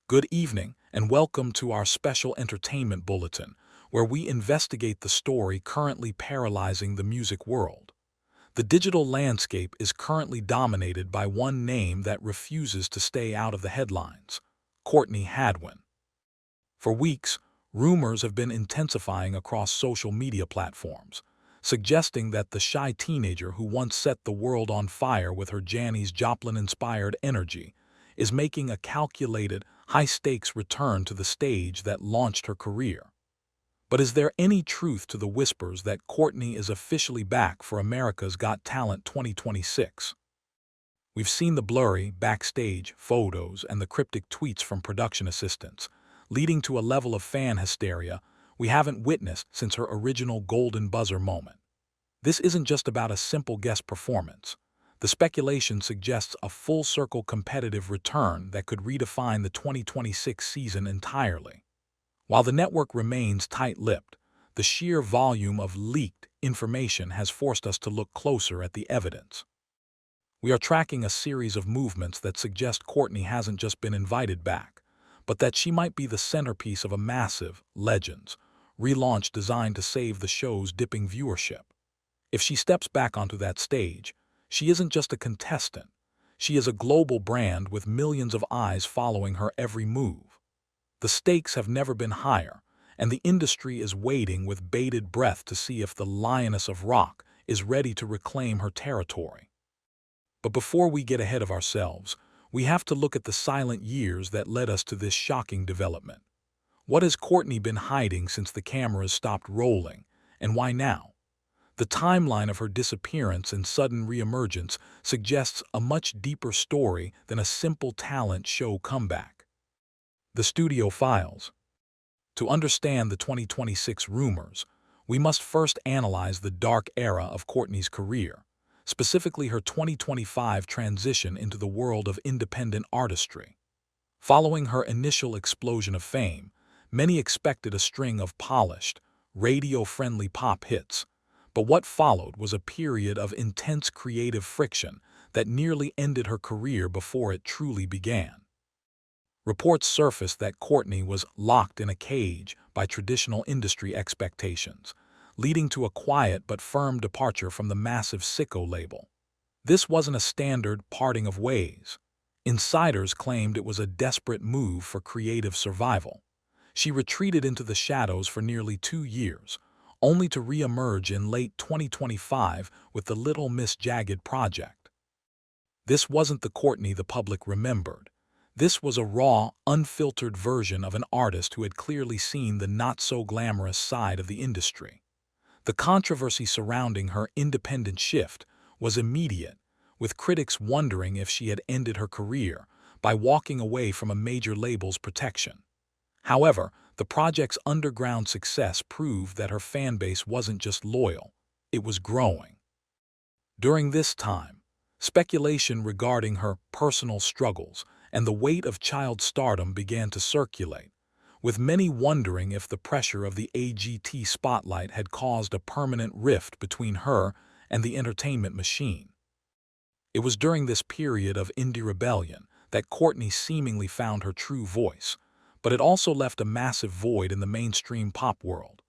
Good evening, and welcome to our special entertainment bulletin, where we investigate the story currently paralyzing the music world. The digital landscape is currently dominated by one name that refuses to stay out of the headlines: Courtney Hadwin. For weeks, rumors have been intensifying across social media platforms, suggesting that the shy teenager who once set the world on fire with her Janis Joplin-inspired energy is making a calculated, high-stakes return to the stage that launched her career. But is there any truth to the whispers that Courtney is officially back for America's Got Talent 2026? We've seen the blurry, backstage photos and the cryptic tweets from production assistants, leading to a level of fan hysteria we haven't witnessed since her original golden buzzer moment. This isn't just about a simple guest performance. The speculation suggests a full-circle competitive return that could redefine the 2026 season entirely. While the network remains tight-lipped, the sheer volume of leaked information has forced us to look closer at the evidence. We are tracking a series of movements that suggest Courtney hasn't just been invited back, but that she might be the centerpiece of a massive Legends relaunch designed to save the show's dipping viewership. If she steps back onto that stage, she isn't just a contestant. She is a global brand with millions of eyes following her every move. The stakes have never been higher, and the industry is waiting with bated breath to see if the Lioness of Rock is ready to reclaim her territory. But before we get ahead of ourselves, we have to look at the silent years that led us to this shocking development. What has Courtney been hiding since the cameras stopped rolling, and why now? The timeline of her disappearance and sudden reemergence suggests a much deeper story than a simple talent show comeback. The studio files. To understand the 2026 rumors, we must first analyze the dark era of Courtney's career, specifically her 2025 transition into the world of independent artistry. Following her initial explosion of fame, many expected a string of polished, radio-friendly pop hits, but what followed was a period of intense creative friction that nearly ended her career before it truly began. Reports surfaced that Courtney was locked in a cage by traditional industry expectations, leading to a quiet but firm departure from the massive Syco label. This wasn't a standard parting of ways. Insiders claimed it was a desperate move for creative survival. She retreated into the shadows for nearly 2 years, only to re-emerge in late 2025 with the Little Miss Jagged project. This wasn't the Courtney the public remembered. This was a raw, unfiltered version of an artist who had clearly seen the not-so-glamorous side of the industry. The controversy surrounding her independent shift was immediate, with critics wondering if she had ended her career by walking away from a major label's protection. However, the project's underground success proved that her fanbase wasn't just loyal, it was growing. During this time, speculation regarding her personal struggles and the weight of child stardom began to circulate, with many wondering if the pressure of the AGT spotlight had caused a permanent rift between her and the entertainment machine. It was during this period of indie rebellion that Courtney seemingly found her true voice, but it also left a massive void in the mainstream pop world,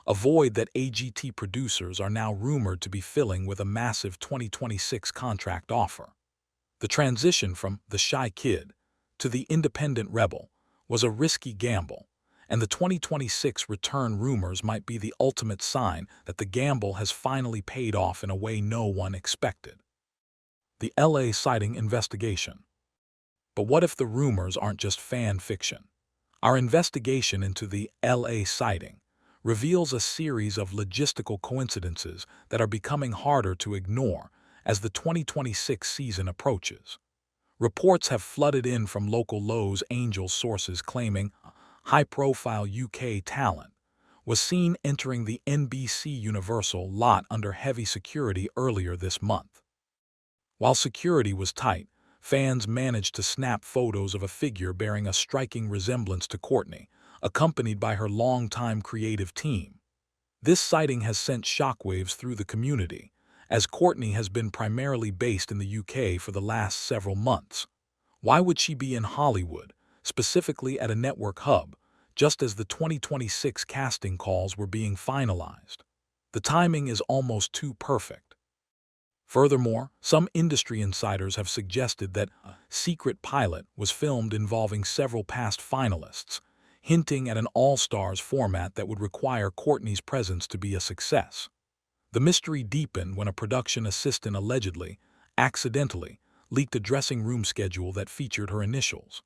a void that AGT producers are now rumored to be filling with a massive 2026 contract offer. The transition from the shy kid to the independent rebel was a risky gamble, and the 2026 return rumors might be the ultimate sign that the gamble has finally paid off in a way no one expected. The LA sighting investigation. But what if the rumors aren't just fan fiction? Our investigation into the LA sighting reveals a series of logistical coincidences that are becoming harder to ignore as the 2026 season approaches. Reports have flooded in from local Los Angeles sources claiming high-profile UK talent was seen entering the NBC Universal lot under heavy security earlier this month. While security was tight, fans managed to snap photos of a figure bearing a striking resemblance to Courtney, accompanied by her longtime creative team. This sighting has sent shockwaves through the community, as Courtney has been primarily based in the UK for the last several months. Why would she be in Hollywood, specifically at a network hub, just as the 2026 casting calls were being finalized. The timing is almost too perfect. Furthermore, some industry insiders have suggested that a secret pilot was filmed involving several past finalists, hinting at an all-stars format that would require Courtney's presence to be a success. The mystery deepened when a production assistant allegedly, accidentally, leaked a dressing room schedule that featured her initials.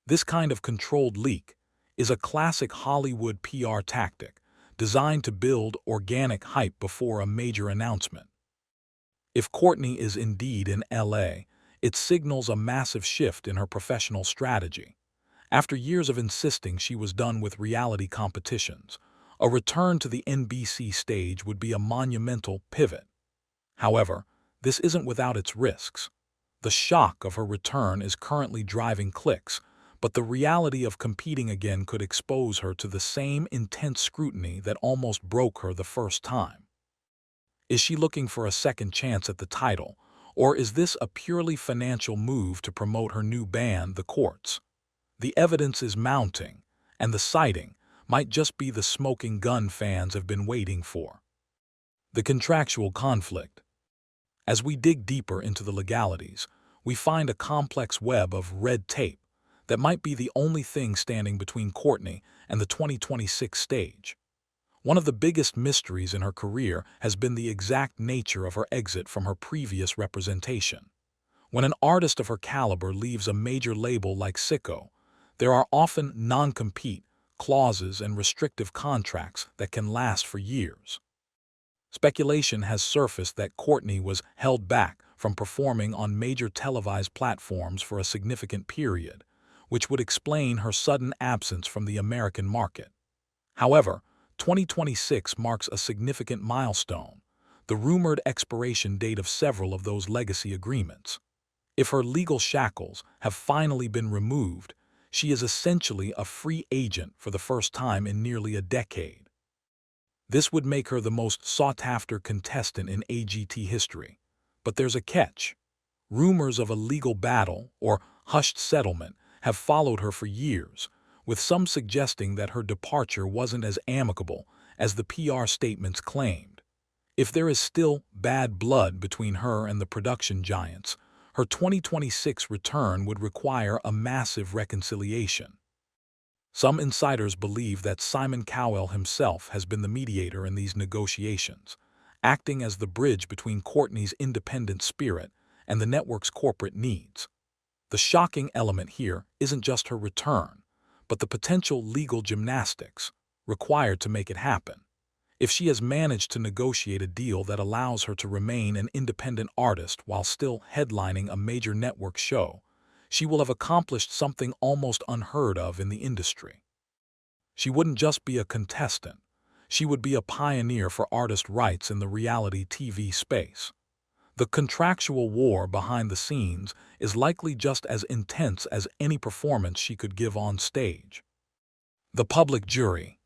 This kind of controlled leak is a classic Hollywood PR tactic designed to build organic hype before a major announcement. If Courtney is indeed in LA, it signals a massive shift in her professional strategy. After years of insisting she was done with reality competitions, a return to the NBC stage would be a monumental pivot. However, this isn't without its risks. The shock of her return is currently driving clicks, but the reality of competing again could expose her to the same intense scrutiny that almost broke her the first time. Is she looking for a second chance at the title, or is this a purely financial move to promote her new band, the Courtz? The evidence is mounting, and the sighting might just be the smoking gun fans have been waiting for. The contractual conflict. As we dig deeper into the legalities, we find a complex web of red tape that might be the only thing standing between Courtney and the 2026 stage. One of the biggest mysteries in her career has been the exact nature of her exit from her previous representation. When an artist of her caliber leaves a major label like Syco, there are often non-compete clauses and restrictive contracts that can last for years. Speculation has surfaced that Courtney was held back from performing on major televised platforms for a significant period, which would explain her sudden absence from the American market. However, 2026 marks a significant milestone, the rumored expiration date of several of those legacy agreements. If her legal shackles have finally been removed, she is essentially a free agent for the first time in nearly a decade. This would make her the most sought-after contestant in AGT history. But there's a catch. Rumors of a legal battle or hushed settlement have followed her for years, with some suggesting that her departure wasn't as amicable as the PR statements claimed. If there is still bad blood between her and the production giants, her 2026 return would require a massive reconciliation. Some insiders believe that Simon Cowell himself has been the mediator in these negotiations, acting as the bridge between Courtney's independent spirit and the network's corporate needs. The shocking element here isn't just her return, but the potential legal gymnastics required to make it happen. If she has managed to negotiate a deal that allows her to remain an independent artist while still headlining a major network show, she will have accomplished something almost unheard of in the industry. She wouldn't just be a contestant, she would be a pioneer for artist rights in the reality TV space. The contractual war behind the scenes is likely just as intense as any performance she could give on stage. The public jury.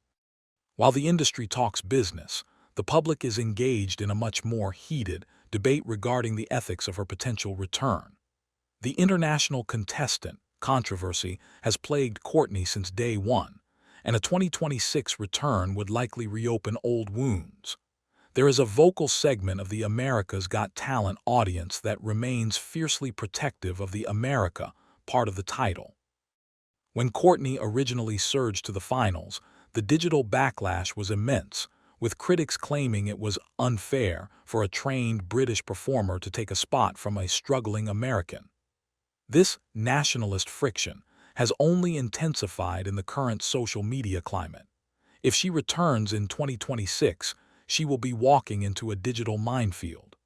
While the industry talks business, the public is engaged in a much more heated debate regarding the ethics of her potential return. The international contestant controversy has plagued Courtney since day one, and a 2026 return would likely reopen old wounds. There is a vocal segment of the America's Got Talent audience that remains fiercely protective of the America part of the title. When Courtney originally surged to the finals, the digital backlash was immense, with critics claiming it was unfair for a trained British performer to take a spot from a struggling American. This nationalist friction has only intensified in the current social media climate. If she returns in 2026, she will be walking into a digital minefield.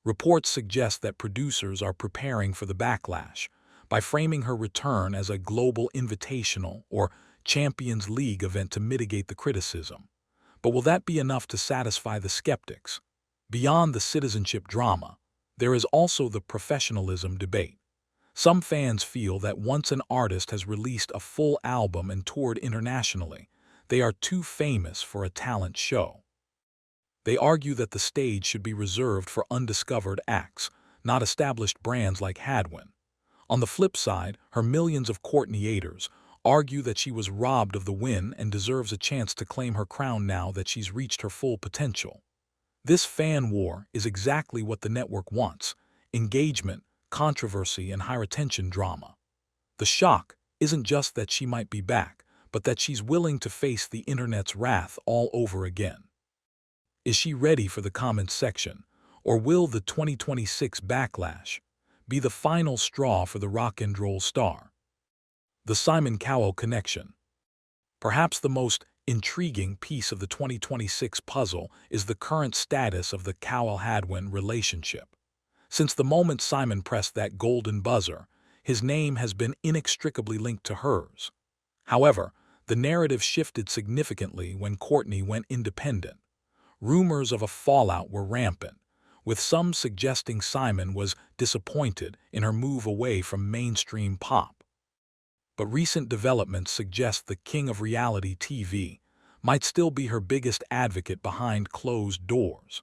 Reports suggest that producers are preparing for the backlash by framing her return as a global invitational or Champions League event to mitigate the criticism. But will that be enough to satisfy the skeptics? Beyond the citizenship drama, there is also the professionalism debate. Some fans feel that once an artist has released a full album and toured internationally, they are too famous for a talent show. They argue that the stage should be reserved for undiscovered acts, not established brands like Hadwin. On the flip side, her millions of Courtney haters argue that she was robbed of the win and deserves a chance to claim her crown now that she's reached her full potential. This fan war is exactly what the network wants: engagement, controversy, and high-attention drama. The shock isn't just that she might be back, but that she's willing to face the internet's wrath all over again. Is she ready for the comments section, or will the 2026 backlash be the final straw for the rock and roll star? The Simon Cowell connection. Perhaps the most intriguing piece of the 2026 puzzle is the current status of the Cowell-Hadwin relationship. Since the moment Simon pressed that golden buzzer, his name has been inextricably linked to hers. However, the narrative shifted significantly when Courtney went independent. Rumors of a fallout were rampant, with some suggesting Simon was disappointed in her move away from mainstream pop. But recent developments suggest the king of reality TV might still be her biggest advocate behind closed doors.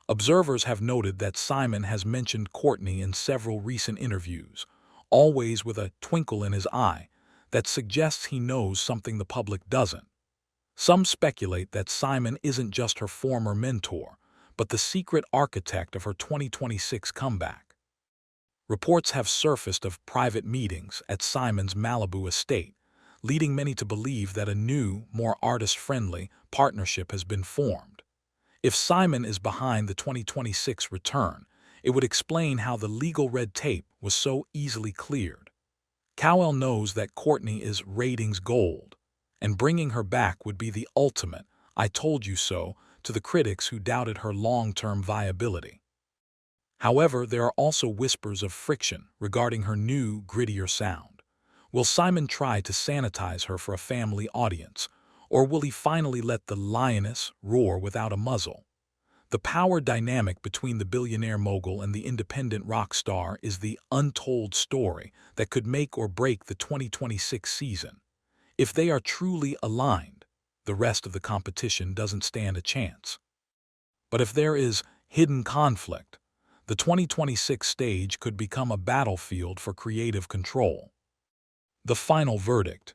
Observers have noted that Simon has mentioned Courtney in several recent interviews, always with a twinkle in his eye that suggests he knows something the public doesn't. Some speculate that Simon isn't just her former mentor, but the secret architect of her 2026 comeback. Reports have surfaced of private meetings at Simon's Malibu estate, leading many to believe that a new, more artist-friendly partnership has been formed. If Simon is behind the 2026 return, it would explain how the legal red tape was so easily cleared. Cowell knows that Courtney is ratings gold, and bringing her back would be the ultimate "I told you so" to the critics who doubted her long-term viability. However, there are also whispers of friction regarding her new, grittier sound. Will Simon try to sanitize her for a family audience, or will he finally let the lioness roar without a muzzle? The power dynamic between the billionaire mogul and the independent rock star is the untold story that could make or break the 2026 season. If they are truly aligned, the rest of the competition doesn't stand a chance. But if there is hidden conflict, the 2026 stage could become a battlefield for creative control. The final verdict.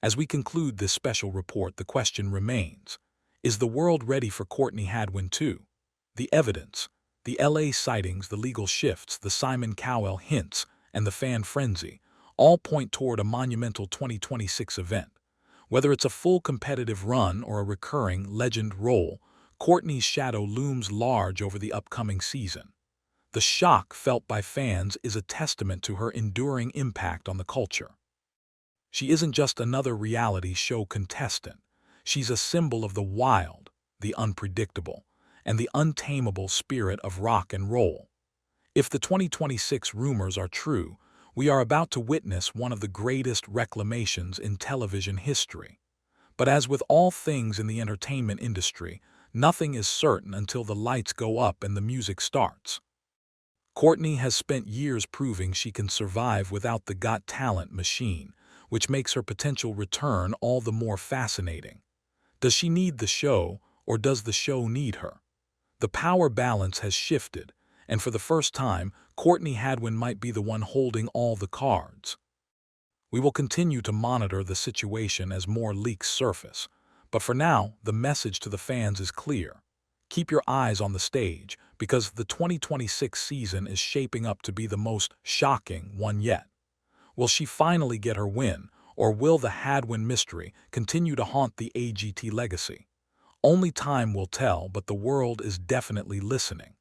As we conclude this special report, the question remains: is the world ready for Courtney Hadwin too? The evidence, the LA sightings, the legal shifts, the Simon Cowell hints, and the fan frenzy all point toward a monumental 2026 event. Whether it's a full competitive run or a recurring legend role, Courtney's shadow looms large over the upcoming season. The shock felt by fans is a testament to her enduring impact on the culture. She isn't just another reality show contestant. She's a symbol of the wild, the unpredictable, and the untamable spirit of rock and roll. If the 2026 rumors are true, we are about to witness one of the greatest reclamations in television history. But as with all things in the entertainment industry, nothing is certain until the lights go up and the music starts. Courtney has spent years proving she can survive without the Got Talent machine, which makes her potential return all the more fascinating. Does she need the show, or does the show need her? The power balance has shifted, and for the first time, Courtney Hadwin might be the one holding all the cards. We will continue to monitor the situation as more leaks surface, but for now, the message to the fans is clear. Keep your eyes on the stage, because the 2026 season is shaping up to be the most shocking one yet. Will she finally get her win, or will the Hadwin mystery continue to haunt the AGT legacy? Only time will tell, but the world is definitely listening.